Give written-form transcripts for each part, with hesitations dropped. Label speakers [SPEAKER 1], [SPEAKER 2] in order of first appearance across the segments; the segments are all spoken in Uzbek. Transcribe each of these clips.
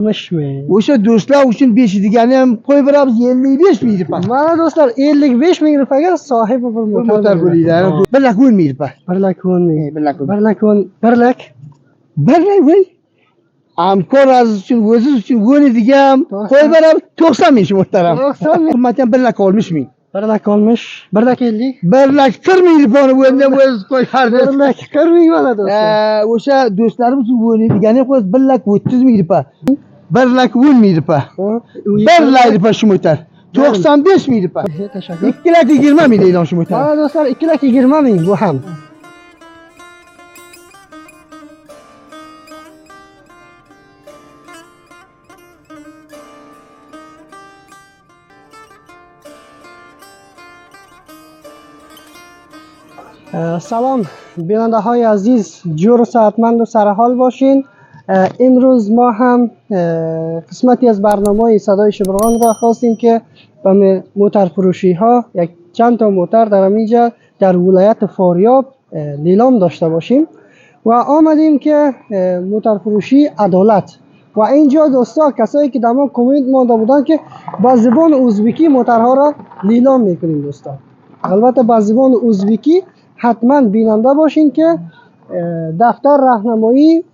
[SPEAKER 1] 60
[SPEAKER 2] O'sha do'stlar uchun 5 degani ham qo'yib beramiz 55 ming rupiya.
[SPEAKER 1] Mana do'stlar 55 ming rupiyaga sohibi bir
[SPEAKER 2] Motor bo'ladi. 1 lakh 10 ming rupiya.
[SPEAKER 1] 1 lakh 10 ming.
[SPEAKER 2] 1 lakh
[SPEAKER 1] 1 lakh 10 1 lakh
[SPEAKER 2] 1 lakh voy. Hamkor aziz uchun o'ziz uchun o'ynaydigan qo'yib beramiz 90 ming shu muhtaram.
[SPEAKER 1] 90 ming.
[SPEAKER 2] Qimmat ham 1 lakh 60 ming.
[SPEAKER 1] 1 lakh 60, 1 lakh 50.
[SPEAKER 2] 1 lakh 40 ming rupiyani o'ynab o'ziz qo'yardi.
[SPEAKER 1] 1 lakh 40 ming mana do'stlar.
[SPEAKER 2] O'sha do'stlarimiz uchun o'ynaydigani qo'yib 1 lakh 30 ming rupiya. 1 lakh 10 ming rupiya. 1 lakh rupiya shu motor. 95 ming rupiya.
[SPEAKER 1] Tashakkur.
[SPEAKER 2] 2 lakh 20 ming e'lon shu motor.
[SPEAKER 1] Mana do'stlar 2 lakh 20 ming bu ham. Salom binodahoy aziz jo'r saatmandu sarahol boshin. امروز ما هم قسمتی از برنامه صدای شبرغان را خواستیم که به موتر فروشی ها یک چند تا موتر در اینجا در ولایت فاریاب لیلام داشته باشیم و آمدیم که موتر فروشی عدالت و اینجا دوستا کسایی که در ما کامنت مانده بودن که با زبان ازبکی موترها را لیلام میکنیم دوستا. البته با زبان ازبکی حتما بیننده باشین که دفتر راهنمایی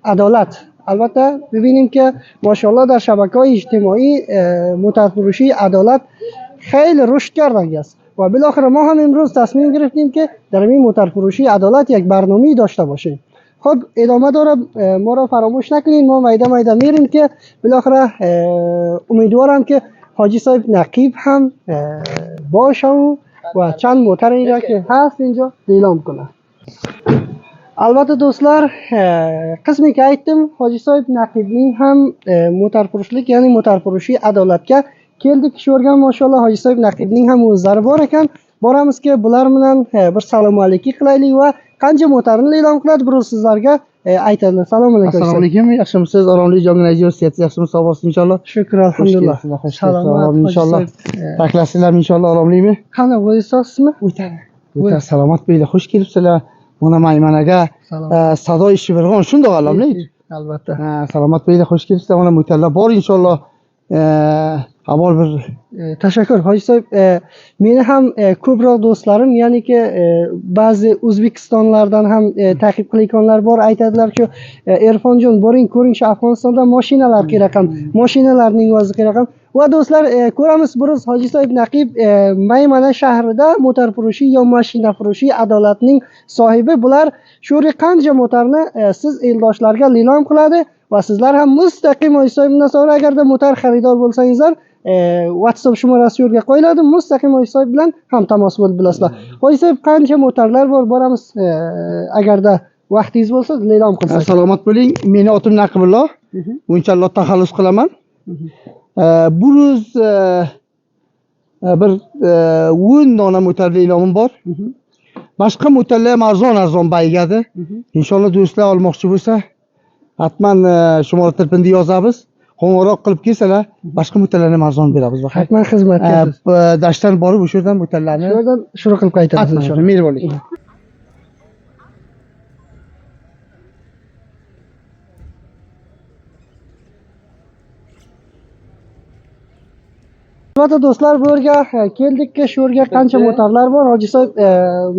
[SPEAKER 1] عدالت. البته ببینیم که ماشاءالله در شبکه‌های اجتماعی موتر فروشی عدالت خیلی رشد کرده است و بالاخره ما هم امروز تصمیم گرفتیم که در این موتر فروشی عدالت یک برنامه داشته باشیم. خب ادامه داره، ما را فراموش نکنین، ما میده میریم که بالاخره امیدوارم که حاجی صاحب نقیب هم باشه و چند موتر اینجا که هست اینجا اعلام کنه. البته دوستlar qismi که aytdim hoji sohib naqibning ham motor furushlik ya'ni motor furushi adolatga keldik. Shu o'rgan mashallah hoji sohib naqibning ham o'zlari bor ekan. Boramiz ki bular bilan bir salom alaykum qilaylik va qancha motorni e'lon qiladi bir sizlarga aytadi. Assalomu alaykum.
[SPEAKER 2] Assalomu alaykum. Yaxshimisiz? Oromli jonga ajrasiyat yaxshimisiz? Sog' bo'lsin inshaalloh.
[SPEAKER 1] Shukr, alhamdulillah.
[SPEAKER 2] Salomat inshaalloh. Taklasizlarmi inshaalloh? Oromlimi?
[SPEAKER 1] Qani bo'lisizmi?
[SPEAKER 2] O'ta salomat bo'ling. Xush kelibsizlar. Mana maymonaga sadoy shibirg'on shundoq alamli.
[SPEAKER 1] Albatta.
[SPEAKER 2] Salomat bo'ling. Xush kelibsizlar. Mana mo'talla bor inshaalloh. Avval bir
[SPEAKER 1] tashakkur hoji sohib. Meni ham ko'proq do'stlarim, ya'ni ki ba'zi O'zbekistonlardan ham ta'qib qilayotganlar bor. Aytadilar-ki, Erfonjon boring ko'ring, shu Afg'onistonda mashinalar kerak ham, mashinalarning o'zi kerak ham. Va do'stlar, ko'ramiz buruz hoji sohib naqib Maymana shahrida motor furushi yo mashina furushi adolatning sohibi. Bular shu qancha motorni siz eldoshlarga e'lon qiladi va sizlar ham mustaqim hoji sohibdan so'ra agarda motor xaridor bo'lsangizlar WhatsApp shumarasi yo'lga qo'yiladi. Mustaqim hoji sohib bilan ham tamas bo'lib bilasizlar. Hoji sohib qancha motorlar bor, boramiz agarda vaqtingiz bo'lsa e'lon qilsangiz.
[SPEAKER 2] Salomat bo'ling. Meni otim Naqibulloh. Unchalik taxallus qilaman. Buruz bir 10 dona motorli e'lomim bor. Boshqa motorlar ham arzon baygadi. Inshaalloh do'stlar olmoqchi bo'lsa, hatman shumor tilpinda yozamiz. Qo'ng'iroq qilib kelsalar, boshqa motorlarni arzon beramiz.
[SPEAKER 1] Hatman xizmatga.
[SPEAKER 2] Dashtan borib o'sha yerdan motorlarni
[SPEAKER 1] shuru qilib qaytamiz inshaalloh.
[SPEAKER 2] Mehribonlik.
[SPEAKER 1] Albatta do'stlar, bu yerga keldikki, shu yerga qancha motorlar bor, hoji sohib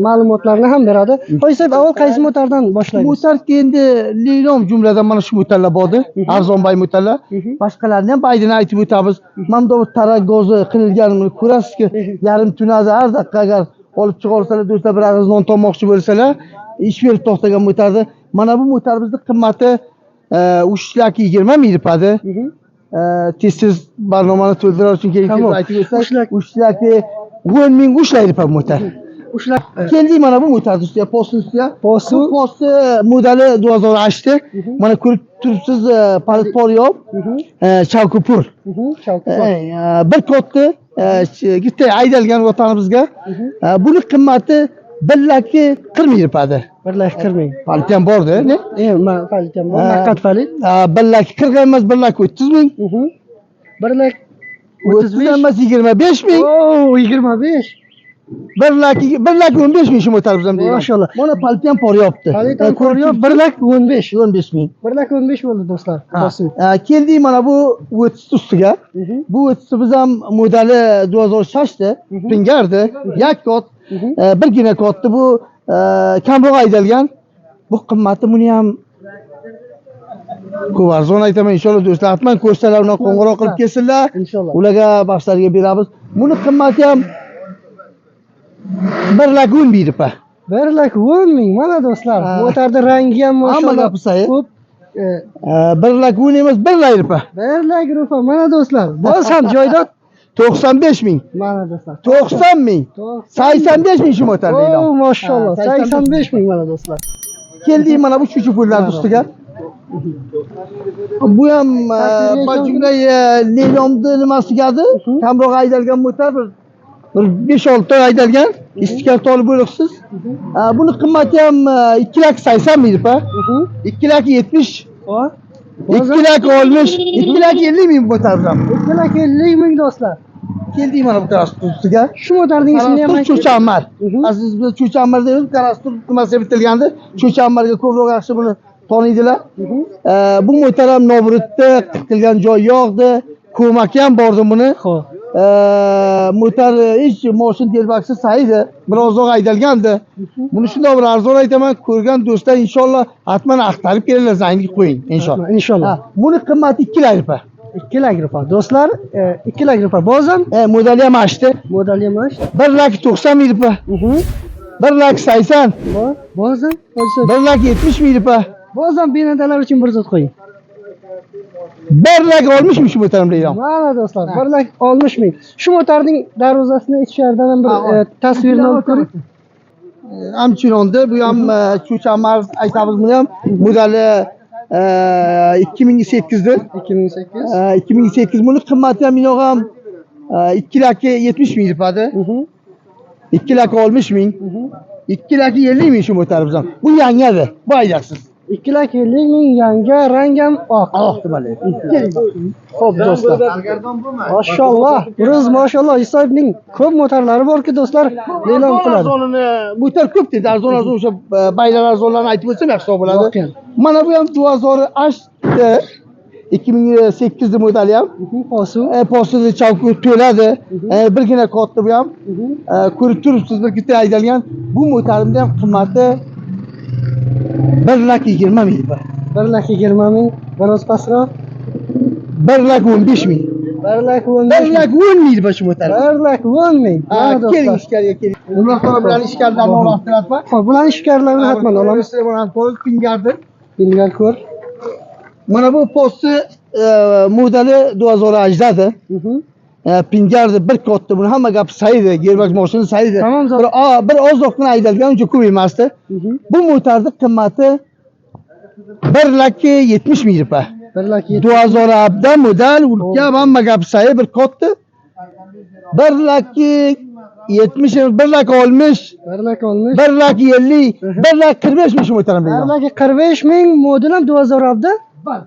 [SPEAKER 1] ma'lumotlarni ham beradi. Hoji sohib, avval qaysi motordan boshlaymiz?
[SPEAKER 2] Motor endi leylom jumladan mana shu motorlar bordi, arzonbay motorlar. Boshqalarni ham baydini aytib o'tamiz. Mana bu taragozi qilinganini ko'rasizki, yarim tunada har daqiqa agar olib chiqa olsalar, do'stlar bir og'iz non tomoqchi bo'lsalar, ish berib to'xtagan motordi. Mana bu motorimizning qimmati 3 lakh 20 ming rupiya. Tez barnomani to'ldirish uchun kerakli aytib o'tsak 3 lakh 10 ming ushlaydi pa motor.
[SPEAKER 1] Ushlab
[SPEAKER 2] keldik mana bu motor ustiga, postning ustiga. Posti modeli 2008. Mana ko'rib turibsiz, Parit Poryob, Chavkupur. Bir kodni gitta aydalgan vatanimizga. Buni qimmati 1 lakh 40 ming rupiya.
[SPEAKER 1] 1 lakh 40 ming.
[SPEAKER 2] Palit ham borda, ne?
[SPEAKER 1] Men palit ham bor. Naqd palit.
[SPEAKER 2] 1 lakh 40 emas, 1 lakh 30 ming.
[SPEAKER 1] 1 lakh
[SPEAKER 2] 30 emas, 25 ming.
[SPEAKER 1] Oo, 25.
[SPEAKER 2] 1 lak 15 ming shu motor bizam deydi.
[SPEAKER 1] Maşallah.
[SPEAKER 2] Mana palti ham poryapti.
[SPEAKER 1] Halidan ko'ryap 1 lak 15.
[SPEAKER 2] 15 ming.
[SPEAKER 1] 1 lak 15 bo'ldi do'stlar. Bosim.
[SPEAKER 2] Keldik mana bu o'ttiz ustiga. Bu o'ttiz biz ham modeli 2006'da. Pingardi. Yak kot. Birgina kotdi bu kamroq haydalgan. Bu qimmati buni ham ko'p arzon aytaman inshaalloh do'stlar. Hatman ko'rsalar uni qo'ng'iroq qilib kelsinlar.
[SPEAKER 1] Inshaalloh.
[SPEAKER 2] Ularga baxshlariga beramiz. Buni qimmati ham 1 lak 10 ming rupiya.
[SPEAKER 1] 1 lak 10 ming. Mana do'stlar. Motorda rangi ham
[SPEAKER 2] Hamma
[SPEAKER 1] maşallah
[SPEAKER 2] gapi sayi.
[SPEAKER 1] ko'p.
[SPEAKER 2] 1 lak 10 emas 1 lak rupiya.
[SPEAKER 1] 1 lak rupiya. Mana do'stlar. Boz ham joyda
[SPEAKER 2] 95 ming.
[SPEAKER 1] mana do'stlar.
[SPEAKER 2] 90 ming. 85 ming shu motor
[SPEAKER 1] Oh,
[SPEAKER 2] deydi.
[SPEAKER 1] maşallah. 85 ming mana do'stlar.
[SPEAKER 2] Keldik mana bu chuchu pullar ustiga. Bu ham majumlay Leylamni nimasigadir. Kamroq haydalgan motor bir 5-6 oy haydalgan. Istikart olib bo'libsiz. Buni qimmati ham 2 lak 80 ming rupiya. 2 lak 70. 2 lak 60, 2 lak 50 ming motor bilan.
[SPEAKER 1] 2 lak 50 ming do'stlar.
[SPEAKER 2] Keldik mana bu karastur ustiga.
[SPEAKER 1] Shu motorning ismini ham
[SPEAKER 2] Karastur Chuchammar. Aziz biz Chuchammar deymiz. Karastur nimasi bitilgandi. Chuchammarga ko'proq yaxshi buni taniydilar. Bu motor ham Nobridda qilgan joy yo'qdi. Ko'mak ham bordi buni.
[SPEAKER 1] Xo'p.
[SPEAKER 2] Motor hech moshin telbaksiz saydi. Birozroq haydalgandi. Buni shunday bir arzon aytaman, ko'rgan do'stlar inshaalloh hatman axtarib kelinglar, zangi qo'ying inshaalloh.
[SPEAKER 1] Inshaalloh.
[SPEAKER 2] Buni qimmati 2 lak rupiya.
[SPEAKER 1] 2 lak rupiya. Do'stlar, 2 lak rupiya. Bozam
[SPEAKER 2] Modeli ham ashti.
[SPEAKER 1] model emash.
[SPEAKER 2] 1 lak 90 ming rupiya. 1 lak 80.
[SPEAKER 1] Bozam,
[SPEAKER 2] 1 lak 70 ming rupiya.
[SPEAKER 1] bozam benadalar uchun bir zot qo'ying.
[SPEAKER 2] 1 lak 60 ming shu motorim deyman.
[SPEAKER 1] Mana do'stlar, 1 lak 60 ming. Shu motorning darvozasini ichkaridan ham bir tasvirni olib ko'ring.
[SPEAKER 2] Amchironda bu ham Chuchammar aytamiz buni ham modeli 2008'dir.
[SPEAKER 1] 2008.
[SPEAKER 2] 2008 buni qimmati ham meni ham 2 lak 70 ming rupiya. 2 lak 60 ming. 2 lak 50 ming shu motorimiz ham. Bu yangidir. Bu aydaksiz.
[SPEAKER 1] 2 lak 50 ming yangi rang ham oq.
[SPEAKER 2] Oq debali.
[SPEAKER 1] Xo'p do'stlar. Maşallah. Biz maşallah Isoibning ko'p motorlari borki do'stlar, e'lon qiladi.
[SPEAKER 2] Motor ko'p dedi. Arzon o'sha baylar arzonlarni aytib o'tsam yaxshi bo'ladi.
[SPEAKER 1] Voqean.
[SPEAKER 2] Mana bu ham 2008 2008 model ham.
[SPEAKER 1] Posu.
[SPEAKER 2] Postida chavku to'ladi. Birgina kotdi bu ham. Ko'rib turibsiz bir ikkita haydalgan. Bu motorimda ham qimmati 1 lak 20 ming rupiya.
[SPEAKER 1] 1 lak 20 ming, biroz pastroq.
[SPEAKER 2] 1 lak 15 ming.
[SPEAKER 1] 1 lak 10
[SPEAKER 2] 1 lak 10 ming rupiya shu motor.
[SPEAKER 1] 1 lak 10 ming.
[SPEAKER 2] Keling ishkariga keling. Nima qilib bilan ishkarlarni olmoqtirapman.
[SPEAKER 1] Xo'p, bularning ishkarlarini hatman olamiz.
[SPEAKER 2] Pingardi.
[SPEAKER 1] Pingar ko'r.
[SPEAKER 2] Mana bu posti modeli 2008'dadir. Pingardi bir kotdi. Buni hamma gapi saydi. Gerbak mashina saydi.
[SPEAKER 1] Tamam,
[SPEAKER 2] bir ozoqni haydalgan uncha ko'p emasdi. Bu motorning qimmati 1 lak 70 ming rupiya.
[SPEAKER 1] 1 lak 70.
[SPEAKER 2] 2007'da model ulka hamma gapi saydi bir kotdi. 1 lak 70, 1 lak 60,
[SPEAKER 1] 1 lak 60.
[SPEAKER 2] 1 lak 50, 1 lak 45 ming shu motorim
[SPEAKER 1] 1
[SPEAKER 2] deyman.
[SPEAKER 1] lak 45 ming, model ham 2007da.
[SPEAKER 2] Bor.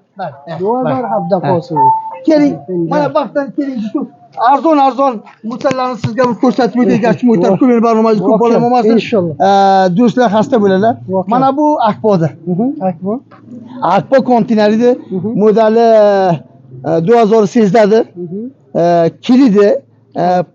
[SPEAKER 1] 2007da posu.
[SPEAKER 2] Keling, mana baxtdan keling shu arzon motorlarni sizga ko'rsatib o'taylik. Shu motor ko'mir barnomasi ko'p bo'la olmasin.
[SPEAKER 1] Inshaalloh.
[SPEAKER 2] Do'stlar xasta bo'ladilar. Mana bu Akbo'dir.
[SPEAKER 1] Akbo.
[SPEAKER 2] Akbo konteyneridir. Modeli 2008'dadir. Kilidi.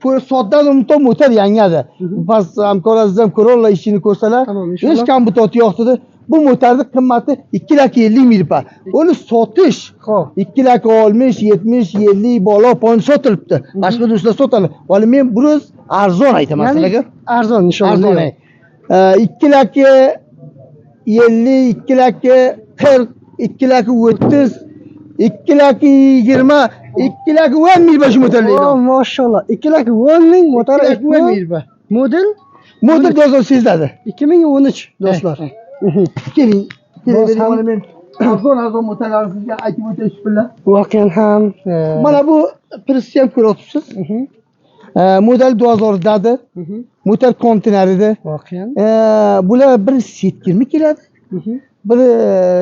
[SPEAKER 2] Pul soddan umto motor yangidir. Pas hamkorazdan Corolla ishini ko'rsalar. Hech kombutoti yo'qdir. Bu motorning qimmati 2 lak 50 ming rupiya. Uni sotish 2 lak 60, 70, 50 bola pon sotilibdi. Boshqa do'stlar sotadi. Vali men biroz arzon aytaman sizlarga.
[SPEAKER 1] Arzon inshaalloh.
[SPEAKER 2] 2 lak 50, 2 lak 40, 2 lak 30, 2 lak 20, 2 lak 10 ming shu motorlaydi.
[SPEAKER 1] Oh, maşallah. 2 lak 10 ming motor.
[SPEAKER 2] 2 lak 10 ming rupiya.
[SPEAKER 1] Model
[SPEAKER 2] 2008'dadir.
[SPEAKER 1] 2013 do'stlar.
[SPEAKER 2] Keling. Mana men arzon motorlarni sizga aytib o'tish bilan.
[SPEAKER 1] Voqean ham
[SPEAKER 2] Mana bu Prism ko'ryapsiz. Model 2010dadir. Motor konteyneridir.
[SPEAKER 1] voqean.
[SPEAKER 2] Bular bir setgirmi keladi. Bir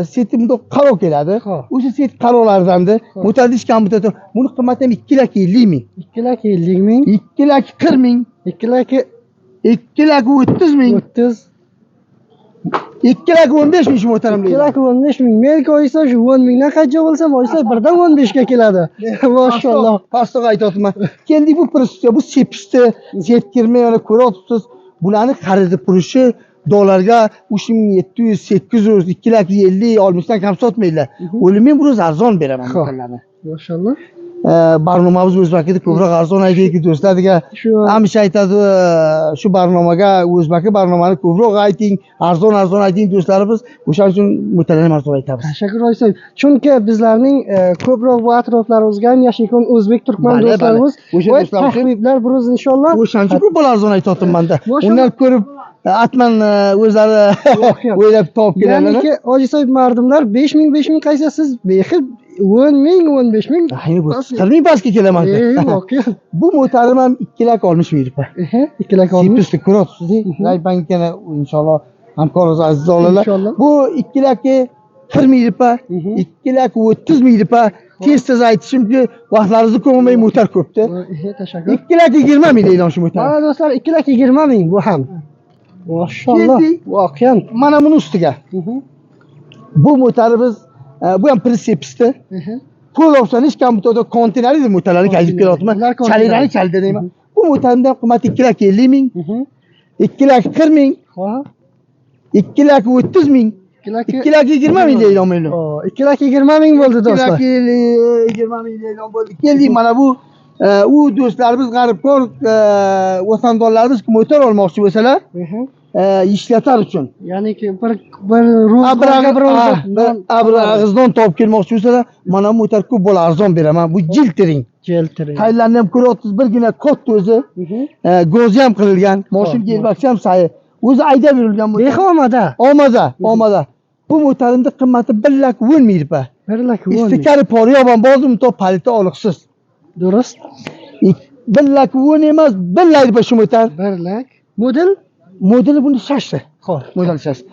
[SPEAKER 2] setimda qaro keladi. O'sha set qarolardandir. Motorda hech kombutator. Buni qimmati ham 2 lak 50 ming.
[SPEAKER 1] 2 lak 50 ming,
[SPEAKER 2] 2 lak 40 ming.
[SPEAKER 1] 2 lak
[SPEAKER 2] 2 lak 30 ming.
[SPEAKER 1] 30.
[SPEAKER 2] 2 lak 15 ming shu muhtaram.
[SPEAKER 1] 2 lak 15 ming. Men ko'ysa shu 10 mingdan qancha bo'lsa, boysa birdan 15 ga keladi. Maşallah.
[SPEAKER 2] Pastoq aytyapman. Keldik bu prostitutsiya, bu sepishni, sepkirmay mana ko'ryapsiz. Bularni xaridib turishi dollarga 3700, 800, 2 lak 50, 60 dan kam sotmaydilar. O'ylayman bu arzon beraman muhtarlarni.
[SPEAKER 1] Maşallah.
[SPEAKER 2] Barnomamiz o'zbekida ko'proq arzon aytayki do'stlar degan hamisha aytadi shu barnomaga o'zbek barnomani ko'proq ayting, arzon ayting do'stlarimiz. O'shaning uchun muhtarlarni arzon aytamiz.
[SPEAKER 1] Tashakkur Oysoy. Chunki bizlarning ko'proq bu atroflarimizga ham yashayotgan o'zbek turkman
[SPEAKER 2] Bale,
[SPEAKER 1] do'stlarimiz
[SPEAKER 2] bale. O'sha
[SPEAKER 1] va
[SPEAKER 2] do'stlar uchun-
[SPEAKER 1] tahriblar buruz inshaalloh.
[SPEAKER 2] O'shaning uchun ko'p arzon aytyapman-da.
[SPEAKER 1] Maşallah.
[SPEAKER 2] Undan ko'rib atman o'zlari
[SPEAKER 1] Voqea.
[SPEAKER 2] o'ylab topib keladilar.
[SPEAKER 1] Ya'niki Ojisoy mardimlar 5000 qaysa siz bexil 10 ming 15 ming.
[SPEAKER 2] Ayni bu 40 ming pastga kelaman.
[SPEAKER 1] Voqea.
[SPEAKER 2] Bu mo'tarim ham 2 lak olmish mingpa.
[SPEAKER 1] 2 lak olmish.
[SPEAKER 2] Sepishni ko'ryapsiz-ku. Raybankana inshaalloh hamkorimiz aziz onalar.
[SPEAKER 1] İnşallah.
[SPEAKER 2] Bu 2 lakka 40 mingpa, 2 lak 30 mingpa. Tez aytishimki, vaqtlaringizni ko'may mo'tar ko'pda.
[SPEAKER 1] Tashakkur.
[SPEAKER 2] 2 lak 20 ming deydi shu mo'tar.
[SPEAKER 1] Mana do'stlar 2 lak 20 ming bu ham. Maşallah.
[SPEAKER 2] Keldik.
[SPEAKER 1] Voqean.
[SPEAKER 2] Mana buni ustiga. Bu mo'tarimiz bu ham prinsipisda. Pul opsiyon hech kam bitta konteyner edi mo'tarlarni qaytib kelyapman. Chalirani chaldi deyman. Bu mo'tarimda qiymati 2 lak 50 ming, 2 lak 40 ming,
[SPEAKER 1] Ha?
[SPEAKER 2] 2 lak 30 ming, 2 lak 20 ming deydi men.
[SPEAKER 1] 2 lak 20 ming bo'ldi
[SPEAKER 2] 2 lak
[SPEAKER 1] do'stlar.
[SPEAKER 2] 20 ming deydi bo'ldi. Keldik mana bu u do'stlarimiz g'aribkor vatandoshlarimiz mo'tar olmoqchi bo'lsalar, ishlatar uchun.
[SPEAKER 1] Ya'niki bir ro'zg'orga bir
[SPEAKER 2] ag'izdan topib kelmoqchi bo'lsalar, mana bu mo'tar ko'p bo'la arzon beraman. Bu jiltiring.
[SPEAKER 1] keltiring.
[SPEAKER 2] Qaylarni ham ko'ryapsiz, birgina katta o'zi, go'zi ham qilingan, mashina gelbakcha ham sayi. O'zi aydab yurilgan mo'tar.
[SPEAKER 1] Bexomada.
[SPEAKER 2] Omada. Bu mo'tarimda qimmati 1 lak 10 mingpa.
[SPEAKER 1] 1 lak 10 ming.
[SPEAKER 2] İstikari poryoban bozum to palita oliqsiz.
[SPEAKER 1] Durust.
[SPEAKER 2] 1 lak 10 emas, 1 lak shu mo'tar.
[SPEAKER 1] 1 lak. Model?
[SPEAKER 2] Modeli buni shashti. Xo'p, model shashti.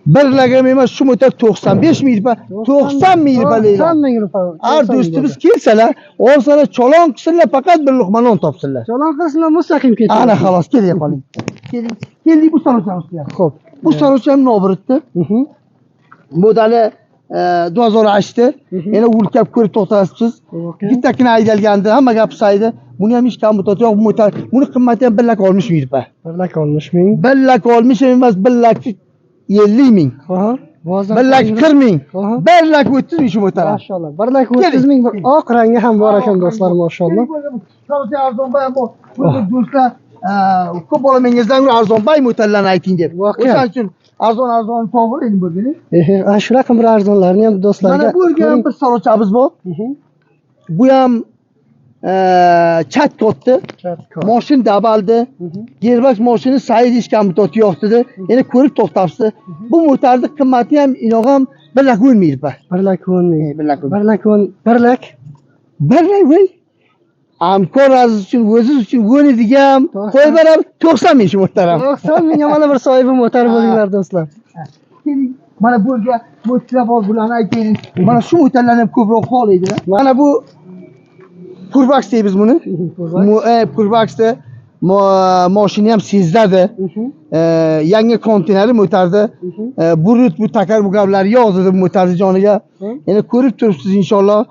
[SPEAKER 2] 1 lak ham emas, shu mo'tar 95 mingpa. 90 mingpa deydi.
[SPEAKER 1] 90 ming rupiya.
[SPEAKER 2] Har do'stimiz kelsalar, olsalar cholon qilsinlar, faqat bir luqma non topsinlar.
[SPEAKER 1] Cholon qilsinlar mustaqim ketadi.
[SPEAKER 2] Ana xolos kelib qoling. Keldik bu sarochamiz.
[SPEAKER 1] Xo'p.
[SPEAKER 2] Bu sarocham Nobridda. Modeli 2008 da. Yana ulkab ko'rib to'xtatasiz. Bittakina aydalgandi, hamma gapsaydi. Buni ham hech kam yo'q, bu mo'tar. Buni qimmati ham 1 lak 60 mingpa.
[SPEAKER 1] 1 lak 60 ming.
[SPEAKER 2] 1 lak 60 emas, 1 lak 50 ming.
[SPEAKER 1] Ha.
[SPEAKER 2] 1 lak 40 ming. 1 lak 30 ming shu mo'tar.
[SPEAKER 1] Maşallah. 1 lak 30 ming oq rangi ham bor ekan do'stlar, maşallah.
[SPEAKER 2] Sarocha arzonbay bu do'stlar ko'p bolamangizdan arzonbay mo'tarlarni ayting deb. O'shaning uchun arzon to'g'ri bo'lgani.
[SPEAKER 1] Shunaqa bir arzonlarni ham do'stlarga.
[SPEAKER 2] Mana bu ham bir sarochamiz bor. Bu ham chat kotdi. Mashin dabaldi. Gerbak mashini sayid hech kam bitta yo'qdi. Yana ko'rib to'xtabsiz. Bu mo'tarning qimmati ham inog'am 1 lak 10 mingpa.
[SPEAKER 1] 1 lak 10 ming.
[SPEAKER 2] 1 lak
[SPEAKER 1] 1 lak 10. 1 lak.
[SPEAKER 2] 1 lak voy. Hamkor aziz uchun, o'ziz uchun o'ynadigam, qo'y berib 90 ming shu mo'taram.
[SPEAKER 1] 90 ming mana bir sohibi mo'tar bo'linglar do'stlar.
[SPEAKER 2] Mana bu yerga mo'tlar bor, bularni aytaylik. Mana shu mo'tarlarni ham ko'proq xohlaydilar. Mana bu Purbax deymiz buni. Purbaxda mashina ham sezdadi. Yangi konteyneri mo'tarda. Burut bu takar bu gaplar yozdi bu mo'tarni joniga. Yana ko'rib turibsiz inshaalloh.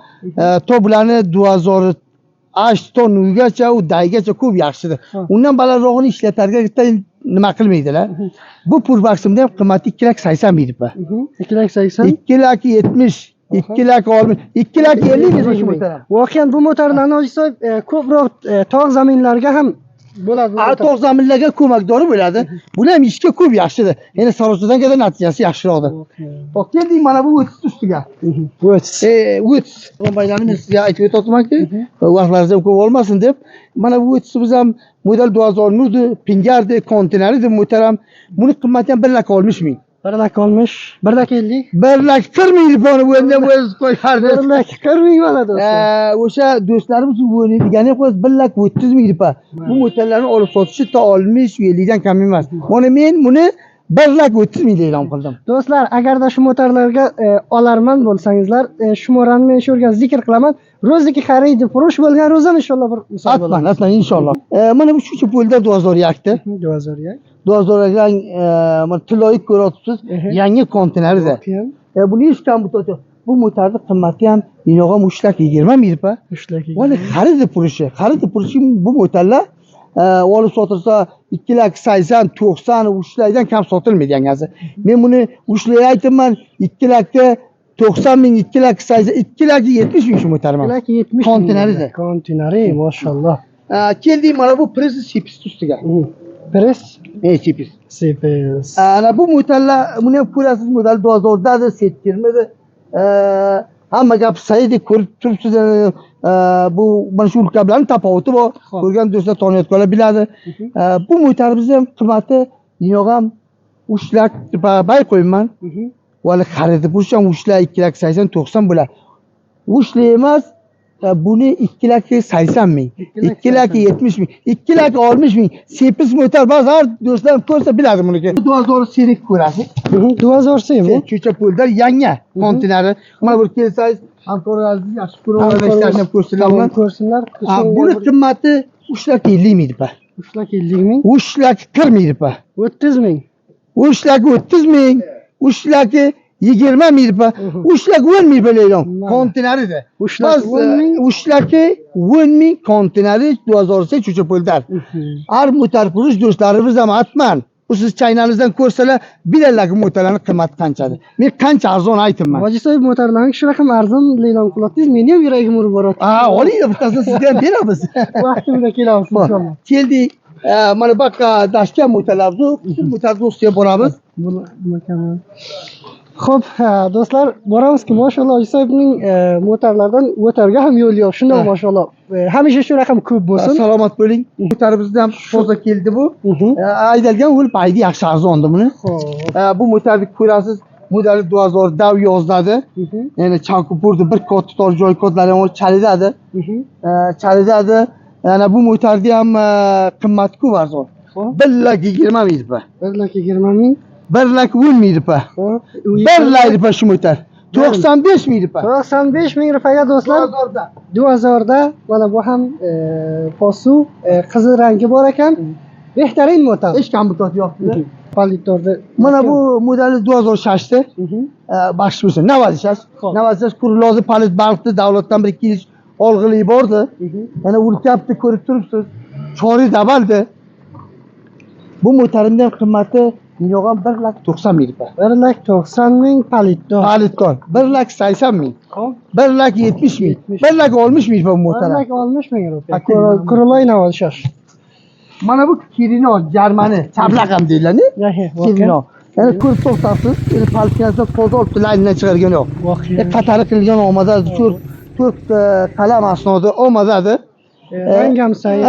[SPEAKER 2] To bularni 2008 ton uygacha u daygacha ko'p yaxshidir. Undan balandrog'ini ishlatarga nima qilmaydilar. Bu Purbaximda ham qimmati 2 lak 80 mingpa.
[SPEAKER 1] 2 lak 80.
[SPEAKER 2] 2 lak 70, 2 lak 60, 2 lak 50 ming shu mo'tar.
[SPEAKER 1] Voqean bu mo'tarlarni Ojisoy ko'proq tog' zaminlarga ham bo'ladi.
[SPEAKER 2] Tog' zaminlarga ko'makdori bo'ladi. Buni ham ishga ko'p yaxshidir. Endi sarochdan kelgan natijasi yaxshiroqdir. Xo'p, keldik mana bu o'tiz ustiga. O'tiz. Baylarni men sizga aytib o'tmoqchimanki, vaqtlaringiz ham ko'p olmasin deb, mana bu o'tizimiz ham model 2009 Pingardi, konteynerdi mo'taram. Buni qimmati ham 1 lak 60 ming.
[SPEAKER 1] 1 lak 60, 1 lak 50.
[SPEAKER 2] 1 lak 40 ming buni bu endi o'z qo'yardi.
[SPEAKER 1] 1 lak 40 ming mana do'stlar.
[SPEAKER 2] O'sha do'stlarimiz o'ynaydigani qo'yib 1 lak 30 ming. Bu mo'tarlarni olib sotishi ta 60, 50 dan kam emas. Mana men buni bir lak 30 ming e'lon qildim.
[SPEAKER 1] Do'stlar, agarda shu motorlarga olarman bo'lsangizlar, shumorani men shu yerga zikr qilaman. Ro'ziki xaridi furush bo'lgan ro'zam inshaalloh bir misol
[SPEAKER 2] Atman, atman inshaalloh. Mana bu shuncha pulda 2002 ta.
[SPEAKER 1] 2000
[SPEAKER 2] 2000 rang mana tiloyib ko'ryapsiz. Yangi konteynerda. Buni hech kam bu motorning qimmati ham inog'am 3 lak 20 ming pa.
[SPEAKER 1] 3 lak.
[SPEAKER 2] Mana xaridi purishi bu motorlar olib sotilsa 2 lak 80, 90, 3 lakdan kam sotilmaydi yangasi. Men buni 3 lak aytibman, 2 lakka 90 ming, 2 lak 80, 2 lak 70 ming shu motorman.
[SPEAKER 1] 2 lak 70
[SPEAKER 2] Konteynerida.
[SPEAKER 1] Konteyneri, maşallah.
[SPEAKER 2] Keldik mana bu press sipis ustiga.
[SPEAKER 1] Press
[SPEAKER 2] sipis.
[SPEAKER 1] sipis.
[SPEAKER 2] Ana bu motorlar, buni ham ko'rasiz, model 2000 settirmadi. Hamma gap saydi ko'rib turibsiz. Bu mana shu ulkalarning tafovati bor. Ko'rgan do'stlar taniyotganlar biladi. Bu motorimiz ham qimmati ham 3 lak bay qo'yman. Vali xaridi bo'lsa 3 lak 2 lak 80 90 bo'ladi. 3 lak emas, buni 2 lak 80 ming, 2 lak 70 ming, 2 lak 60 ming. Sepis motor bozor do'stlar ko'rsa biladi buniki. 2000 serik ko'rasiz.
[SPEAKER 1] 2000 mi?
[SPEAKER 2] Cho'cha pullar yangi konteyneri. Mana bir kelsangiz hamkorlarimiz yaxshi ko'rishlarni ham ko'rsatamiz.
[SPEAKER 1] Ko'rsinlar.
[SPEAKER 2] Buni qimmati 3 lak 50 ming pa.
[SPEAKER 1] 3 lak 50 ming.
[SPEAKER 2] 3 lak 40 ming pa.
[SPEAKER 1] 30 ming.
[SPEAKER 2] 3 lak 30 ming. 3 lak 20 ming pa. 3 lak 10 ming e'lon. Konteynerida.
[SPEAKER 1] 3 lak 10 ming.
[SPEAKER 2] 3 lak 10 ming konteyneri 2008 cho'cha pullar. Har motor qurish do'stlarimiz ham atman. Bu siz chaynangizdan ko'rsalar bilalak motorlarning qimmati qanchadir. Men qancha arzon aytibman.
[SPEAKER 1] Hoji so'yib motorlarni shu raqam arzon e'lon qilyapsiz. Meni ham yuragim urib boryapti.
[SPEAKER 2] Oling bittasini sizga ham beramiz.
[SPEAKER 1] Vaqtida kelamiz inshaalloh.
[SPEAKER 2] Keldik. Mana bu yoqqa dashgan motorlarimiz, motor do'stiga boramiz.
[SPEAKER 1] Mukammal. Xo'p, do'stlar, boramizki, mashallah, Yusufning motorlardan o'targa ham yo'l yo'q. Shunday mashallah. Hamisha shu raqam ko'p bo'lsin.
[SPEAKER 2] Salomat bo'ling. Motorimizda ham toza keldi bu. Aydalgan yo'l baydi yaxshi arzondi buni. Bu motorni ko'rasiz, modeli 2000 dav yoziladi. Ya'ni Chankupurda bir kod tor joy kodlari ham chalidadi. Chalidadi. Yana bu motorda ham qimmati ko'p arzon. 1 lak 20 ming pa.
[SPEAKER 1] 1 lak 20 ming.
[SPEAKER 2] 1 lak 10 ming pa. 1 lak pa shu motor. 95 ming pa.
[SPEAKER 1] 95 ming rupiyaga do'stlar. 2000 da mana bu ham posu qizil rangi bor ekan. Behtarin motor.
[SPEAKER 2] Hech kam butot yo'qdi.
[SPEAKER 1] Palitorda.
[SPEAKER 2] Mana bu modeli 2006 da. Baxsh bo'lsin. Navazishash. Navazishash kurlozi palit bankda davlatdan bir 2 yil olg'ili bordi. Mana ulkapni ko'rib turibsiz. Chori dabaldi. Bu motorimning qimmati yo'g'am 1 lak 90 ming pa.
[SPEAKER 1] 1 lak 90 ming palitor.
[SPEAKER 2] Palitor 1 lak 80 ming. 1 lak 70 ming. 1 lak 60 ming pa bu motor.
[SPEAKER 1] 1 lak 60 ming rupiya. Kurloy Navazishash.
[SPEAKER 2] Mana bu Kirino Germani chablaq ham deyiladi. Kirino. Yani ko'rib to'xtasiz. Endi palkasida toza olib layndan chiqargan yo'q. Qatari qilgan omada 4 qalam asnoda omadadi.
[SPEAKER 1] Rang ham sayi.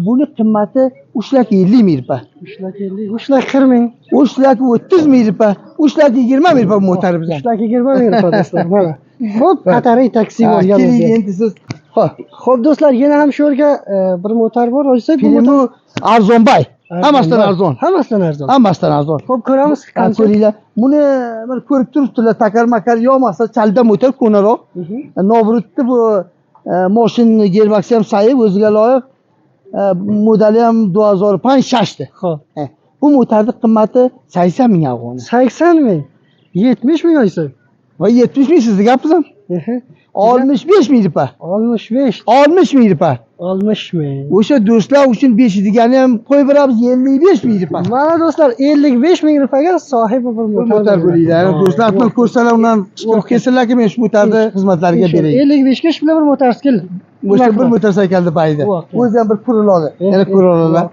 [SPEAKER 2] Buni qimmati 3 lak 50 ming pa.
[SPEAKER 1] 3 lak 50, 3 lak 40 ming.
[SPEAKER 2] 3 lak 30 ming pa. 3 lak 20 ming pa motorimiz.
[SPEAKER 1] 3 lak 20 ming rupiya do'stlar. Mana. Xo'p, Qatari taksi bo'lgan o'zi.
[SPEAKER 2] Endi siz
[SPEAKER 1] Xo'p do'stlar, yana ham shu yerga bir motor bor. O'zi
[SPEAKER 2] bu arzonbay. Hammasidan arzon.
[SPEAKER 1] Hammasidan arzon.
[SPEAKER 2] Hammasidan arzon.
[SPEAKER 1] Xo'p, ko'ramiz qancha.
[SPEAKER 2] Ko'ringlar. Buni bir ko'rib turibsizlar, takar-makar yo'masa chalda motor ko'naroq. Nobrutni bu mashina gerbaksi ham sayib o'ziga loyiq. Modeli ham 2005 da.
[SPEAKER 1] Xo'p.
[SPEAKER 2] Bu motorning qimmati 80 ming afg'on.
[SPEAKER 1] 80 ming. 70 ming oysa.
[SPEAKER 2] Va 70 ming sizga gapsiz ham. 65 ming pa.
[SPEAKER 1] 65.
[SPEAKER 2] 60 ming pa.
[SPEAKER 1] 60 ming.
[SPEAKER 2] O'sha do'stlar uchun 5 degani ham qo'yib beramiz 55 ming pa.
[SPEAKER 1] Mana do'stlar 55 ming rupiyaga sohibi bir
[SPEAKER 2] motor bo'linglar. Do'stlar atman ko'rsalar undan chiqib kelsinlarki men shu motorni xizmatlariga beray.
[SPEAKER 1] 55 ga shu bilan bir motosikl.
[SPEAKER 2] O'sha bir mototsiklda baydi. O'zi ham bir pul oladi. Yana pul oladi.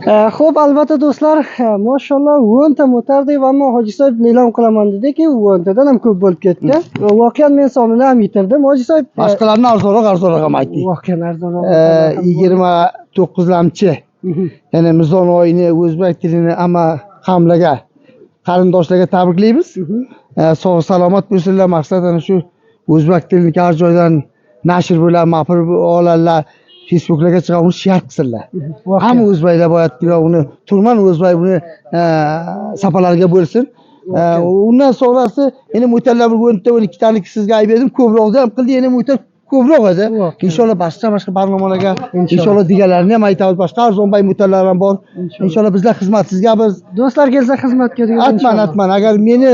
[SPEAKER 1] Xo'p, albatta do'stlar, mashalloh 10 ta motor deb, ammo Hoji Soyib e'lon qilaman dedi-ki, 10 tadan ham ko'p bo'lib ketdi. Voqean men sonini ham yitirdim. Hoji Soyib
[SPEAKER 2] Boshqalarni arzonroq ham aytdik.
[SPEAKER 1] voqean arzonroq.
[SPEAKER 2] 29-lamchi. Ya'ni Mizon oyini o'zbek tilini hamma qamlaga, qarindoshlarga tabriklaymiz. Sog' salomat bo'lsinlar. Maqsad ana shu o'zbek tilini har joydan nashr bo'ladi, ma'qul olanlar Facebooklarga chiqib uni share qilsinlar. Hamma o'zbeklar boyatki uni turman o'zbek buni sapalarga bo'lsin. Undan sonrasi yana mo'tallar bir 12 taniki sizga ayb edim, ko'proqda ham qildi, yana mo'tal ko'proq edi. Inshaalloh boshqa barnomalarga inshaalloh deganlarini ham aytamiz. Boshqa arzonbay mo'tallar ham bor. Inshaalloh bizlar xizmatsizga biz
[SPEAKER 1] Do'stlar kelsa xizmatga degan.
[SPEAKER 2] atman. Agar meni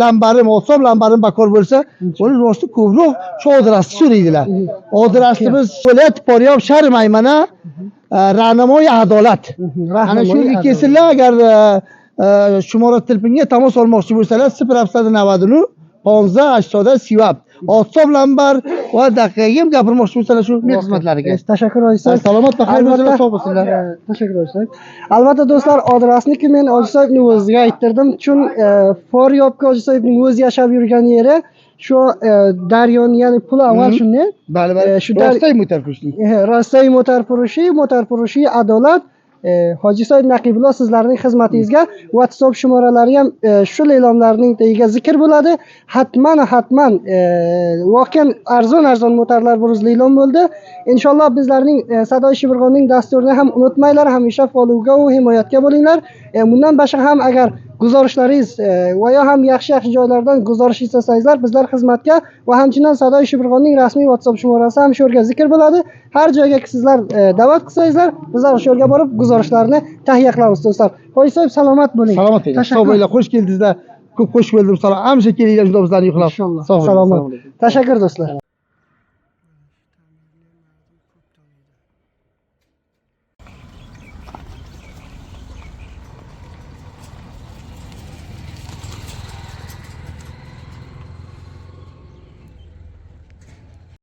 [SPEAKER 2] lambarim olsam, lambarim bakor bo'lsa, uni rosti ko'proq shu odrasni so'raydilar. Odrasni biz viloyat Poryob shahar maymana Rahnamoy adolat. Ana shunga kelsinlar. Agar Shumorat telefoniga tamas olmoqchi bo'lsalar 090 15 80 Sivab. WhatsApp lambar va daqiqaga ham gapirmoqchi bo'lsalar shu men xizmatlariga.
[SPEAKER 1] Tashakkur Hoji Soyib.
[SPEAKER 2] Salomat va xayr bo'lsinlar, sog' bo'lsinlar.
[SPEAKER 1] Tashakkur Hoji Soyib. Albatta do'stlar, adresniki men Hoji Soyibning o'ziga ayttirdim. Chun Foryobga Hoji Soyibning o'zi yashab yurgan yeri shu daryoning, ya'ni pul avval shunday.
[SPEAKER 2] Bali, shu Rostoy motorpushlik.
[SPEAKER 1] Rostoy motorpurushi Adolat. Hoji Soyib Naqibullo sizlarning xizmatingizga WhatsApp shumoralari ham shu e'lonlarning tagiga zikr bo'ladi. Hatman voqean arzon motorlar buruzli e'lon bo'ldi. Inshaalloh bizlarning Sadoy Shibirg'onning dasturini ham unutmanglar, hamisha followga va himoyatga bo'linglar. Bundan boshqa ham agar guzorishlaringiz va yo ham yaxshi joylardan guzorish istasangizlar, bizlar xizmatga va hamchinan Sadoy Shibirg'onning rasmiy WhatsApp shumorasi ham shu yerga zikr bo'ladi. Har joyga sizlar da'vat qilsangizlar, bizlar shu yerga borib guzorishlarni tahiyya qilamiz do'stlar. Hoji Soyib salomat bo'ling.
[SPEAKER 2] Salomat bo'ling. Sog' bo'linglar, xush keldingizlar. Ko'p xush bo'ldim. Salom. Hamisha kelinglar, bizlarni yo'qlab.
[SPEAKER 1] Inshaalloh. Salomat. Tashakkur do'stlar.